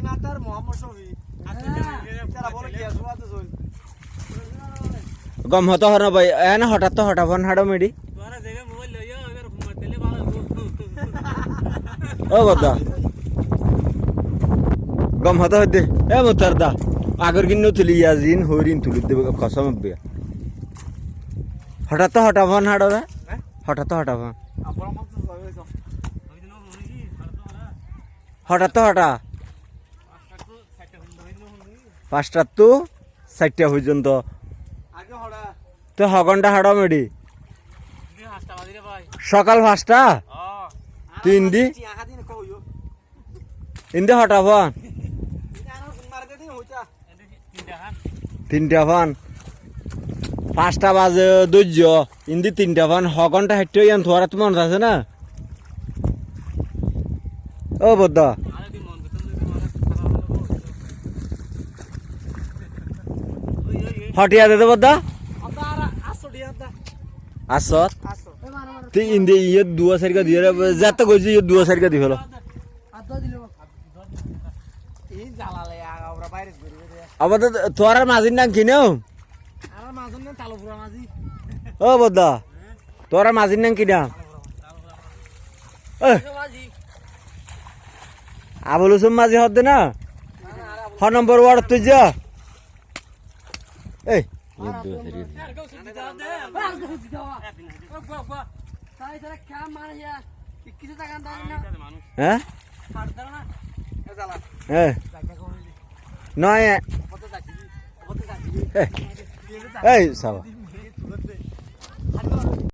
মাতার মোহাম্মদ শফি তারা বলে কি আসবা তো জল গম হতো হর ভাই এনা হঠাৎ তো হঠাৎ হাড়ো মেডি তোরা জায়গা মোবাইল লইয়া এবার ঘুমাই দিলে ভালো ও বদা গম হতো হদে এ মুতারদা আগর গিন তুলি ইয়াজিন হরিন তুলি দেব কসম বে হঠাৎ তো হঠাৎ হাড়ো রে হঠাৎ তো হঠাৎ আপনার মত যাবে তো ওই দিন ওই কি ভালো না হঠাৎ তো হঠাৎ পাঁচটা তো 60 5টা তো 60টা টা হইলো পর্যন্ত আগে হড়া তো হগনটা হাড়ো মেডি দি 5টা বাজে ভাই সকাল 5টা তিন দি আহা দিন কইও ইন্দে হঠাৎ এটা আর কোন মার্কে দিন হইতা তিনটা খান 3টা 5টা বাজে দৈর্য ইন্দি 3টা হগনটা হেঁটে ইয়ান তোরা তো মনে আছে না ও বদ্দা আরে দি মন তো খারাপ হলো ওই হটিয়া দে বদ্দা আবার আসো দিয়াতা আসত আসো এ মার মার তুই ইন্দে ইয়ে দুয়া সারিকা দিয়ে যাতে কইছি ইয়ে দুয়া সারিকা দি ফেলো আদা দিল এই জালালে আমরা বাইরে ঘুরবে রে আবার তোরা মাঝির নাম কিনেও আর মাজন না তালো পুরা মাঝি ও বদ্দা তোরা মাঝির নাম কিনা মাঝি আবুল হুসেন মাঝি হতে না হ নম্বর ওয়ার্ড তুই যা এই ইয়ে দুয়া সারিকা আর কেউ সুদ্ধি দাও দে আর তো হচ্ছে দাও তাই তারা কাম মানে ইয়া কিছু টাকা দাও না মানুষ হ্যাঁ কাট দাও না এ জালা হ্যাঁ জায়গা কইলি নয় কত যাচ্ছি এই সাবা